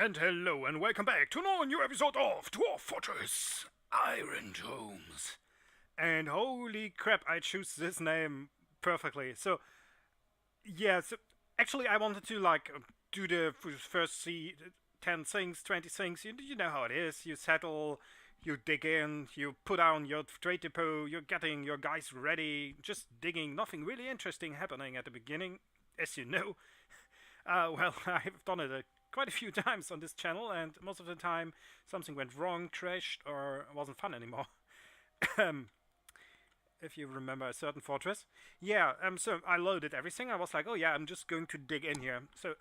And hello and welcome back to another new episode of Dwarf Fortress IRONTOMES. And holy crap, I choose this name perfectly. So, yeah, actually I wanted to do the first 10 things, 20 things. You know how it is. You settle, you dig in, you put down your trade depot, you're getting your guys ready, just digging, nothing really interesting happening at the beginning, as you know. Well, I've done it quite a few times on this channel, and most of the time something went wrong, crashed, or wasn't fun anymore. If you remember a certain fortress. Yeah, so I loaded everything. I was like, oh yeah, I'm just going to dig in here. So,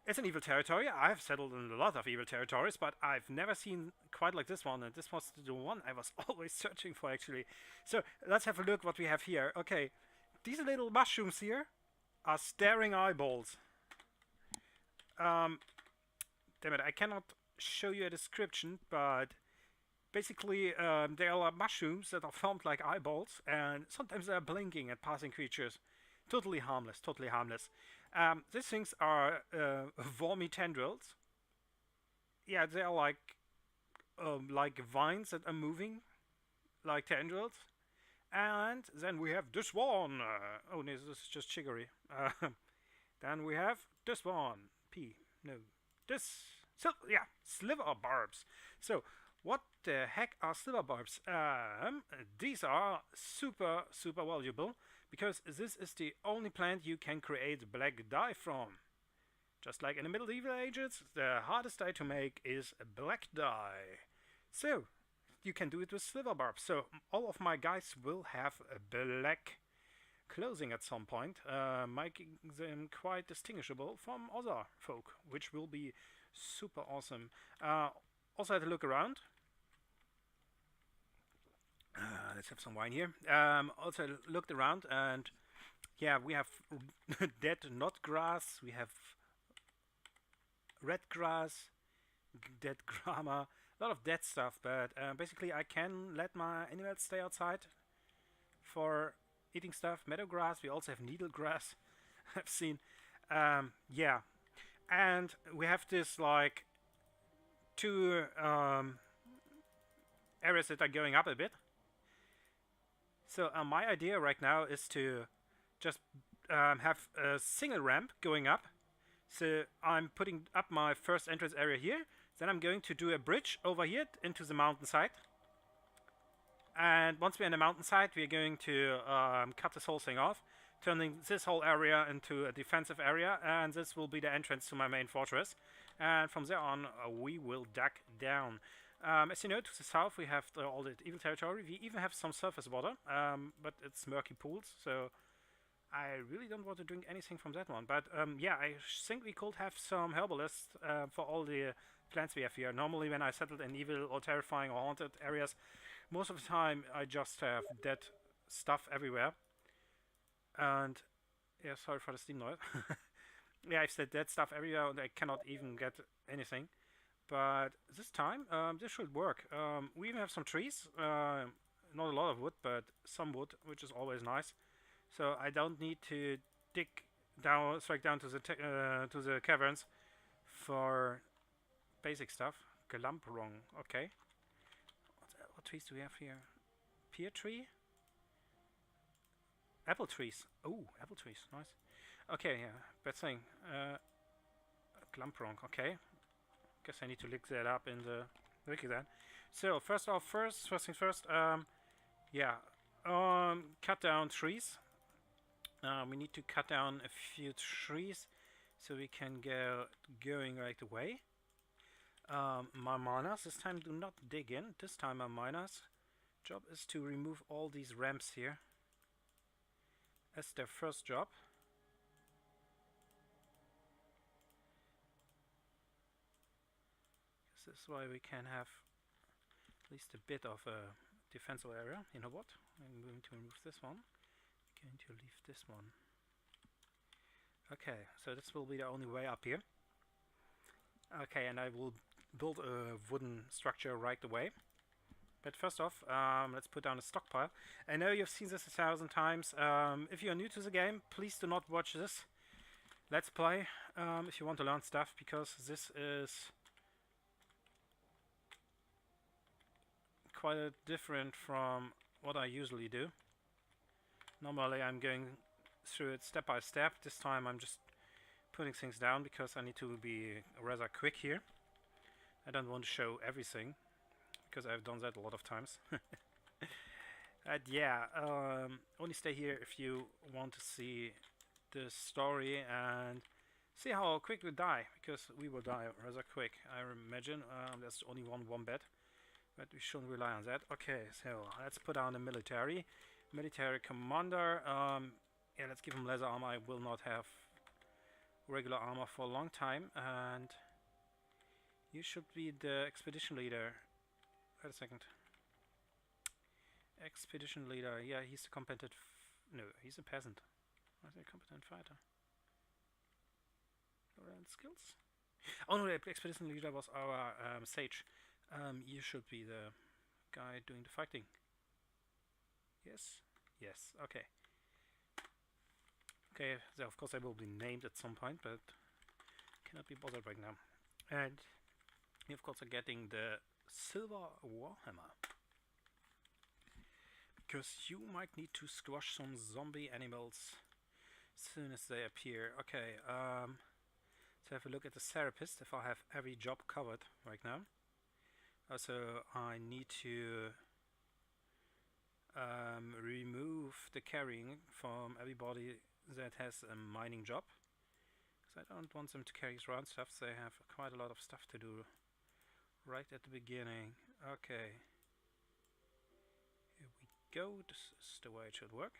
it's an evil territory. I've settled in a lot of evil territories, but I've never seen quite like this one, and this was the one I was always searching for, actually. So, let's have a look what we have here. Okay, these little mushrooms here are staring eyeballs. Damn it, I cannot show you a description, but basically they are mushrooms that are formed like eyeballs, and sometimes they are blinking at passing creatures. Totally harmless, totally harmless. These things are wormy tendrils. Yeah, they are like vines that are moving, like tendrils. And then we have this one. Oh, no, this is just chicory. Then we have this one. Yeah, sliver barbs. So, what the heck are sliver barbs? These are super valuable because this is the only plant you can create black dye from. Just like in the medieval ages, the hardest dye to make is black dye. So, you can do it with sliver barbs. So, all of my guys will have black clothing at some point, making them quite distinguishable from other folk, which will be super awesome. Also had a look around. Let's have some wine here. Also looked around, and yeah, we have dead knot grass, we have red grass, dead grama, a lot of dead stuff, but basically I can let my animals stay outside for eating stuff. Meadow grass, we also have needle grass. I've seen. Yeah, and we have this like two areas that are going up a bit. So my idea right now is to just have a single ramp going up. So I'm putting up my first entrance area here. Then I'm going to do a bridge over here into the mountainside. And once we're in the mountainside, we're going to cut this whole thing off, turning this whole area into a defensive area, and this will be the entrance to my main fortress. And from there on, we will dig down. As you know, to the south we have all the evil territory. We even have some surface water, but it's murky pools, so I really don't want to drink anything from that one. But yeah, I think we could have some herbalists for all the plants we have here. Normally when I settled in evil or terrifying or haunted areas, most of the time I just have dead stuff everywhere. And yeah, sorry for the steam noise. Yeah, I've said dead stuff everywhere and I cannot even get anything. But this time, this should work. We even have some trees. Not a lot of wood, but some wood, which is always nice. So I don't need to dig down, straight down to the caverns for basic stuff. Glamprong, okay. What trees do we have here? Pear tree? Apple trees. Oh, apple trees, nice. Okay, yeah, bad thing. Glamprong, okay. Guess I need to look that up in the wiki then. So first things first. Yeah, cut down trees. We need to cut down a few trees so we can go going right away. My miners this time do not dig in. This time my miners' job is to remove all these ramps here. That's their first job. This is why we can have at least a bit of a defensive area. You know what? I'm going to remove this one. I'm going to leave this one. Okay, so this will be the only way up here. Okay, and I will build a wooden structure right away. But first off, let's put down a stockpile. I know you've seen this 1,000 times. If you're new to the game, please do not watch this. let's play if you want to learn stuff, because this is quite different from what I usually do. Normally I'm going through it step by step. This time I'm just putting things down because I need to be rather quick here. I don't want to show everything because I've done that a lot of times. Yeah, only stay here if you want to see the story and see how quick we die, because we will die rather quick, I imagine. There's only one wombat, but we shouldn't rely on that. Okay, so let's put down the military commander. Yeah, let's give him leather armor. I will not have regular armor for a long time, and you should be the expedition leader. Wait a second. Expedition leader. Yeah, he's a competent. No, he's a peasant. Not a competent fighter. Around skills. Oh no, the expedition leader was our sage. You should be the guy doing the fighting. Yes. Yes. Okay. Okay. So of course I will be named at some point, but cannot be bothered right now. And you of course are getting the silver warhammer, because you might need to squash some zombie animals as soon as they appear. Okay, so have a look at the therapist if I have every job covered right now. Also, I need to remove the carrying from everybody that has a mining job, because I don't want them to carry around stuff. They have quite a lot of stuff to do right at the beginning. Okay. Go. This is the way it should work.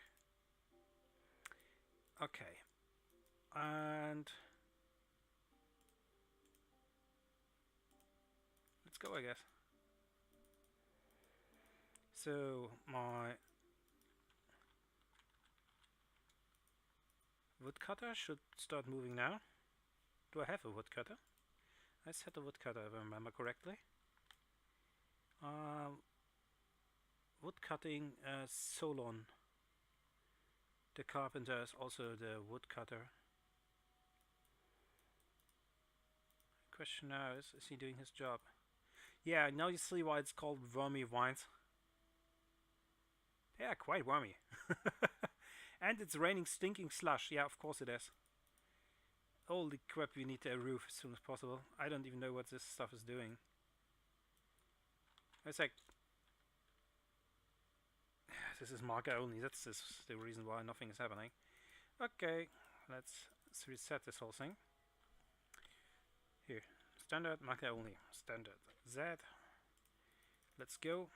Okay, and let's go, I guess. So my woodcutter should start moving now. Do I have a woodcutter? I set a woodcutter, if I remember correctly. Woodcutting Solon. The carpenter is also the woodcutter. Question now is he doing his job? Yeah, now you see why it's called wormy vines. Yeah, quite wormy. And it's raining stinking slush. Yeah, of course it is. Holy crap, we need a roof as soon as possible. I don't even know what this stuff is doing. It's like... This is marker only. That's the reason why nothing is happening. Okay, let's reset this whole thing. Here, standard, marker only, standard Z. Let's go.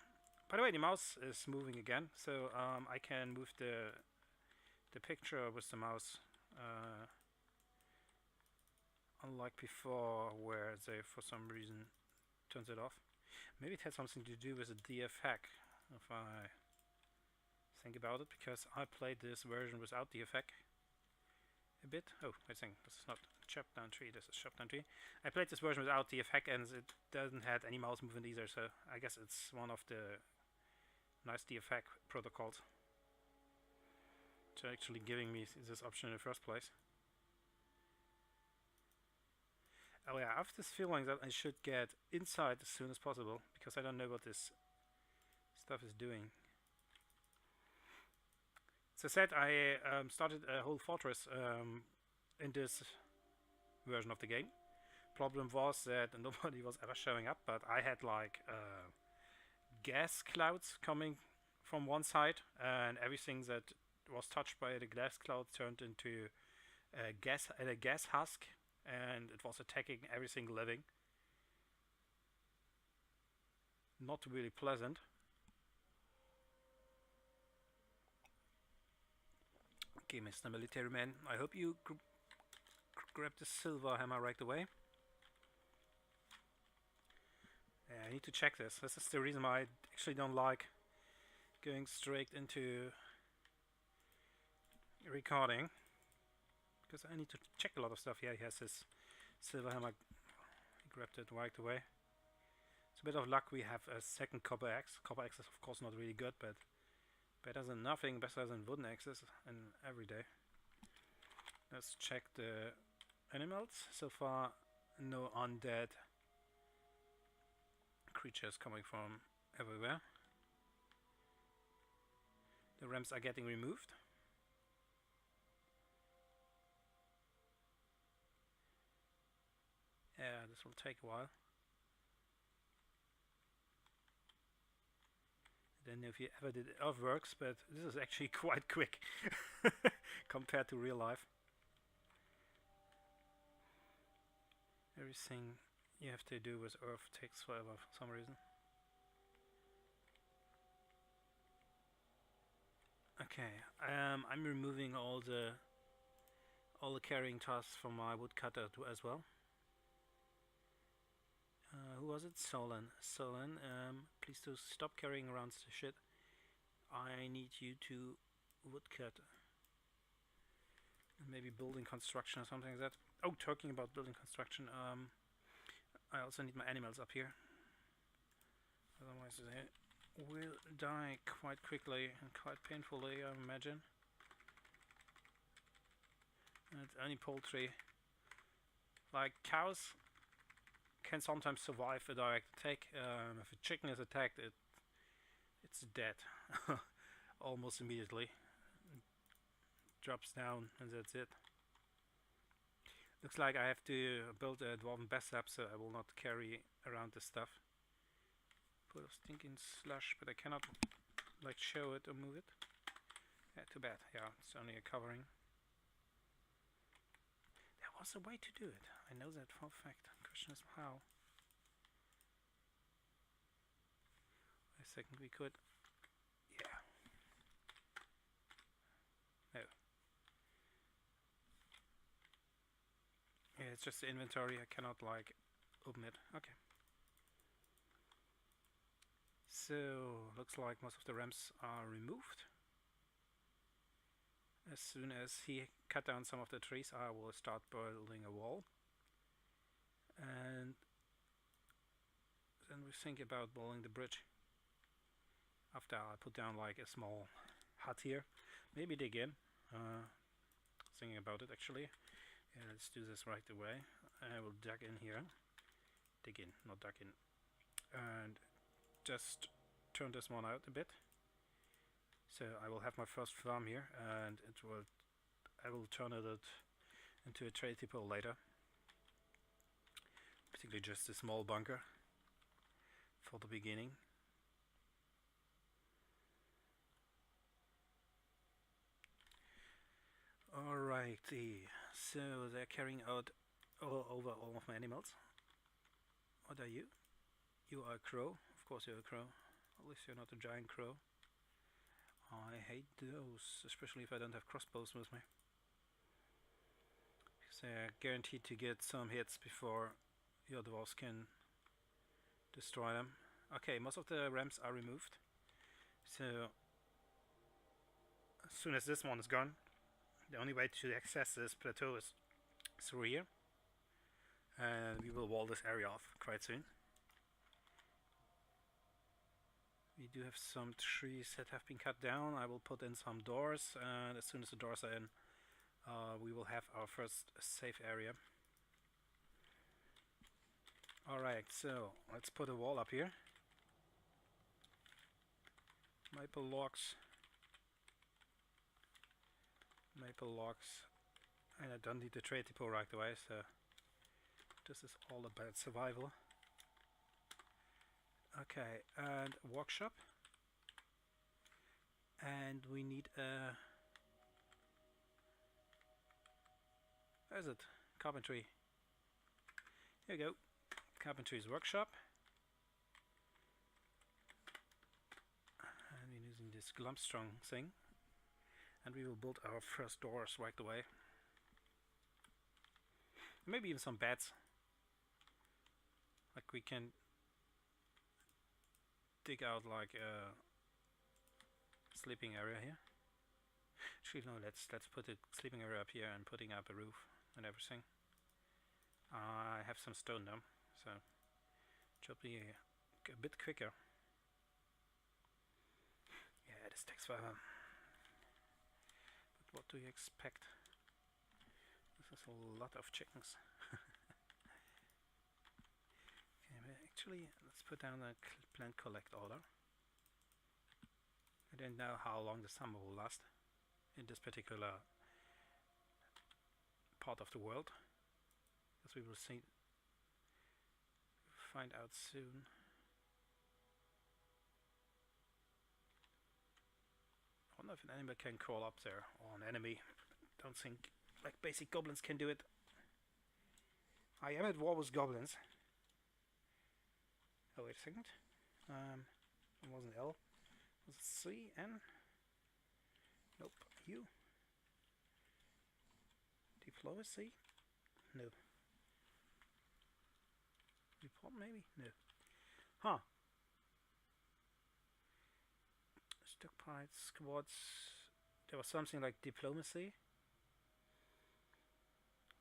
By the way, the mouse is moving again, so I can move the picture with the mouse, unlike before, where they for some reason turns it off. Maybe it had something to do with the DF hack, if I think about it, because I played this version without the effect a bit. Oh, I think this is not chop down tree, this is chop down tree. I played this version without the effect and it doesn't have any mouse movement either, so I guess it's one of the nice DFX protocols to actually giving me this option in the first place. Oh yeah, I have this feeling that I should get inside as soon as possible, because I don't know what this stuff is doing. As I said, I started a whole fortress in this version of the game. Problem was that nobody was ever showing up, but I had like gas clouds coming from one side, and everything that was touched by the gas cloud turned into a gas husk, and it was attacking everything living. Not really pleasant. Okay, Mr. Military Man, I hope you grab the silver hammer right away. Yeah, I need to check this. This is the reason why I actually don't like going straight into recording, because I need to check a lot of stuff. Yeah, he has his silver hammer. He grabbed it right away. It's a bit of luck we have a second copper axe. Copper axe is of course not really good, but better than nothing, better than wooden axes in every day. Let's check the animals. So far, no undead creatures coming from everywhere. The ramps are getting removed. Yeah, this will take a while. I don't know if you ever did earthworks, but this is actually quite quick compared to real life. Everything you have to do with earth takes forever for some reason. Okay, I'm removing all the carrying tasks from my woodcutter as well. Who was it? Solon. Solon, please do stop carrying around the shit. I need you to woodcut. Maybe building construction or something like that. Oh, talking about building construction, I also need my animals up here. Otherwise they will die quite quickly and quite painfully, I imagine. And it's only poultry. Like cows can sometimes survive a direct attack. If a chicken is attacked, it's dead almost immediately. It drops down and that's it. Looks like I have to build a dwarven bathtub, so I will not carry around this stuff. Full of stinking slush, but I cannot like show it or move it. Yeah, too bad. Yeah, it's only a covering. There was a way to do it. I know that for a fact. The question is how. Wait a second, we could. Yeah. No. Yeah, it's just the inventory. I cannot like open it. Okay. So looks like most of the ramps are removed. As soon as he cut down some of the trees, I will start building a wall. And then we think about building the bridge. After I put down like a small hut here. Maybe dig in. Thinking about it actually. Yeah, let's do this right away. I will dig in here. Dig in, not duck in. And just turn this one out a bit. So I will have my first farm here, and I will turn it into a trade depot later. Basically just a small bunker for the beginning. Alrighty, so they're carrying out over all of my animals. What are you? You are a crow. Of course you're a crow. At least you're not a giant crow. I hate those, especially if I don't have crossbows with me. Because they're guaranteed to get some hits before your dwarves can destroy them. Okay, most of the ramps are removed. So as soon as this one is gone, the only way to access this plateau is through here. And we will wall this area off quite soon. We do have some trees that have been cut down. I will put in some doors, and as soon as the doors are in, we will have our first safe area. Alright, so let's put a wall up here. Maple logs. Maple logs. And I don't need the trade depot right away, so this is all about survival. Okay, and workshop. And we need a... Where is it? Carpentry. Here we go. Carpentry's workshop. And we're using this Glumstrong thing. And we will build our first doors right away. Maybe even some beds. Like we can dig out like a sleeping area here. Actually no, let's put a sleeping area up here and putting up a roof and everything. I have some stone though, so it should be a bit quicker. Yeah, this takes forever. But what do you expect? This is a lot of chickens. Okay, actually, let's put down a plant collect order. I don't know how long the summer will last in this particular part of the world, as we will find out soon. I wonder if an enemy can crawl up there, or an enemy. Don't think like basic goblins can do it. I am at war with goblins. Oh, wait a second. It wasn't L. Was it C, N? Nope. U? Diplomacy? No. Report maybe? No. Huh. Stockpiles, squads. There was something like diplomacy.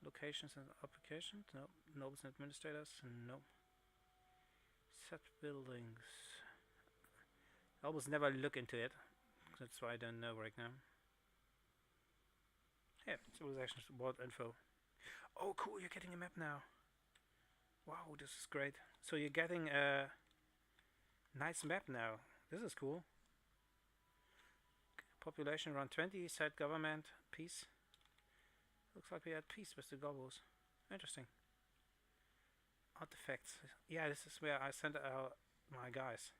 Locations and applications? No. Nobles and administrators? No. Set buildings. I almost never look into it. That's why I don't know right now. Yeah, civilization support info. Oh, cool, you're getting a map now. Wow, this is great. So you're getting a nice map now. This is cool. Population around 20, set government, peace. Looks like we had peace with the gobbles. Interesting. Artifacts. Yeah, this is where I sent out my guys.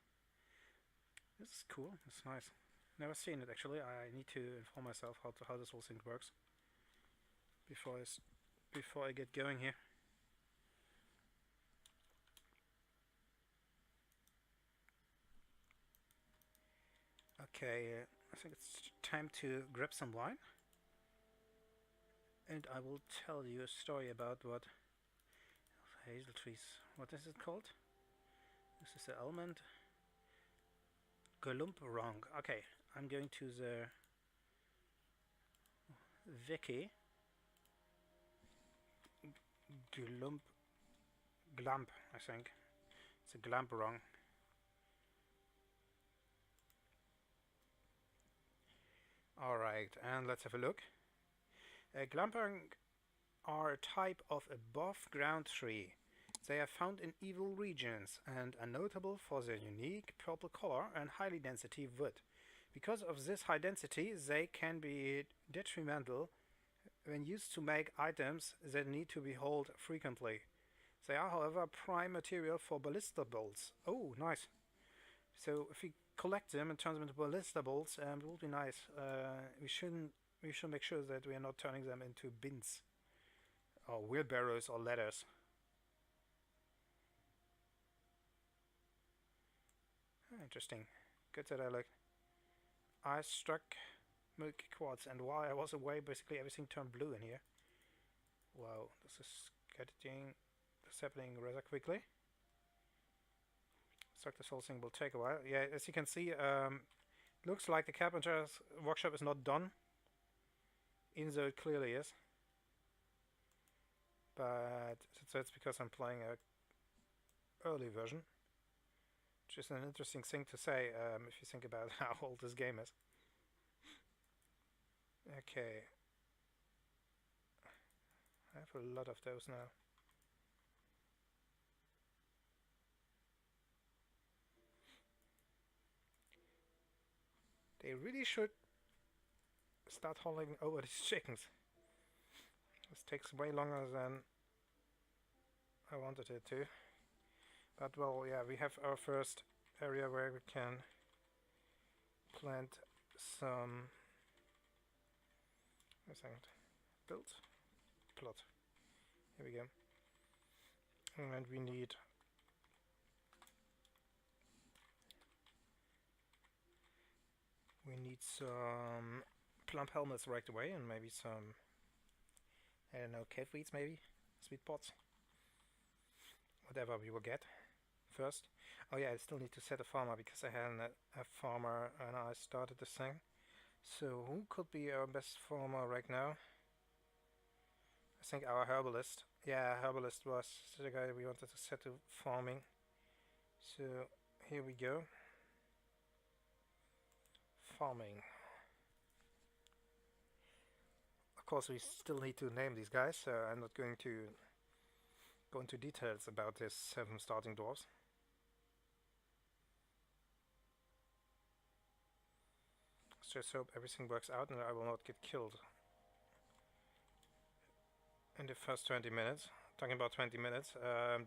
This is cool. It's nice. Never seen it actually. I need to inform myself how this whole thing works before I get going here. Okay, I think it's time to grab some wine, and I will tell you a story about what hazel trees. What is it called? This is the almond. Wrong. Okay, I'm going to the wiki. Glump, I think. It's a wrong. Alright, and let's have a look. Glamperung are a type of above ground tree. They are found in evil regions and are notable for their unique purple color and high density wood. Because of this high density, they can be detrimental when used to make items that need to be hauled frequently. They are, however, prime material for ballista bolts. Oh, nice. So if we collect them and turn them into ballista bolts, it will be nice. We should make sure that we are not turning them into bins or wheelbarrows or ladders. Interesting. Good that I looked. I struck milky quartz, and while I was away, basically everything turned blue in here. Wow, this is happening rather quickly. Struck this whole thing will take a while. Yeah, as you can see, looks like the carpenter's workshop is not done, even though it clearly is. But that's because I'm playing a early version. Which is an interesting thing to say if you think about how old this game is. Okay. I have a lot of those now. They really should start hauling over these chickens. This takes way longer than I wanted it to. But well, yeah, we have our first area where we can plant some. A second. Build. Plot. Here we go. And we need some plump helmets right away, and maybe some, I don't know, cat weeds maybe, sweet pots, whatever we will get first. Oh yeah, I still need to set a farmer because I had a farmer and I started this thing. So who could be our best farmer right now? I think our herbalist. Yeah, herbalist was the guy we wanted to set to farming. So here we go. Farming. of course, we still need to name these guys, so I'm not going to go into details about this 7 starting dwarves. Let's just hope everything works out and I will not get killed in the first 20 minutes. Talking about 20 minutes.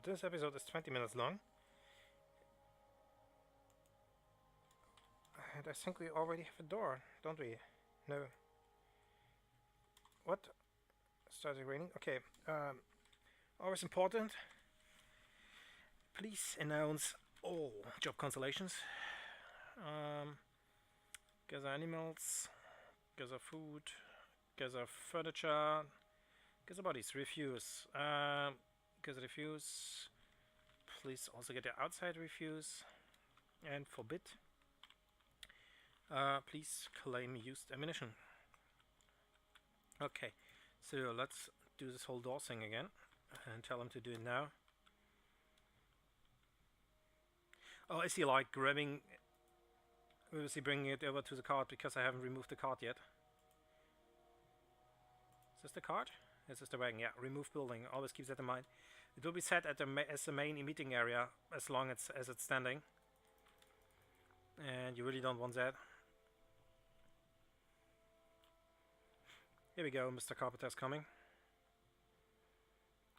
This episode is 20 minutes long. And I think we already have a door, don't we? No. What? Started raining? Okay. Always important. Please announce all job constellations. Gather animals. Gather food. Gather furniture. Gather bodies. Refuse. Gather refuse. Please also get the outside refuse. And forbid. Please claim used ammunition. Okay, so let's do this whole door thing again and tell him to do it now. Oh, is he like grabbing? Is he bringing it over to the cart because I haven't removed the cart yet? Is this the cart? Is this the wagon? Yeah, remove building. Always keep that in mind. It will be set at as the main meeting area as long as it's standing. And you really don't want that. Here we go, Mr. Carpenter's coming.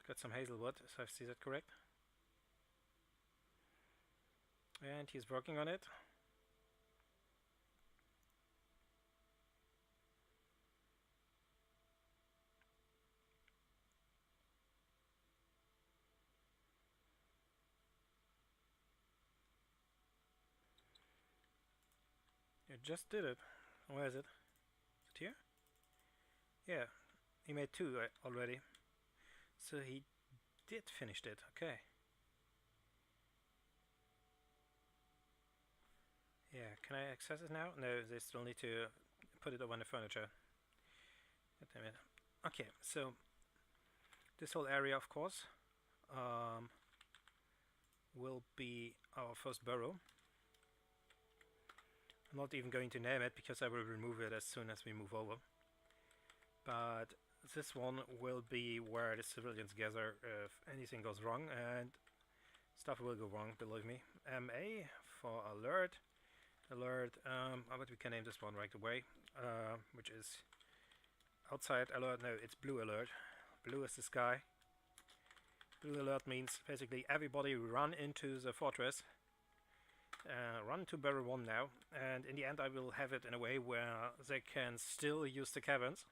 Got some hazelwood, if I see that correct. And he's working on it. You just did it. Where is it? Is it here? Yeah, he made 2 already. So he did finish it, okay. Yeah, can I access it now? No, they still need to put it over on the furniture. God damn it. Okay, so this whole area, of course, will be our first burrow. I'm not even going to name it because I will remove it as soon as we move over. But this one will be where the civilians gather if anything goes wrong, and stuff will go wrong, believe me. MA for alert. Alert, but we can name this one right away, which is outside alert. No, it's blue alert. Blue is the sky. Blue alert means basically everybody run into the fortress. Run to barrel 1 now, and in the end I will have it in a way where they can still use the caverns,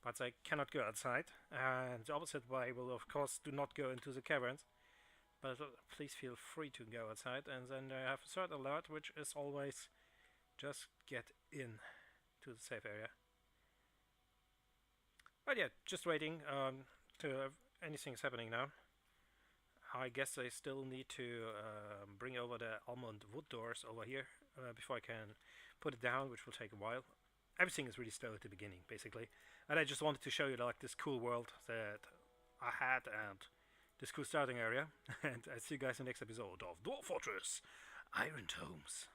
but they cannot go outside, and the opposite way will of course do not go into the caverns, but please feel free to go outside. And then I have a third alert, which is always just get in to the safe area. But yeah, just waiting to anything is happening now. I guess they still need to bring over the almond wood doors over here before I can put it down, which will take a while. Everything is really slow at the beginning, basically. And I just wanted to show you like this cool world that I had and this cool starting area. And I see you guys in the next episode of Dwarf Fortress IRONTOMES.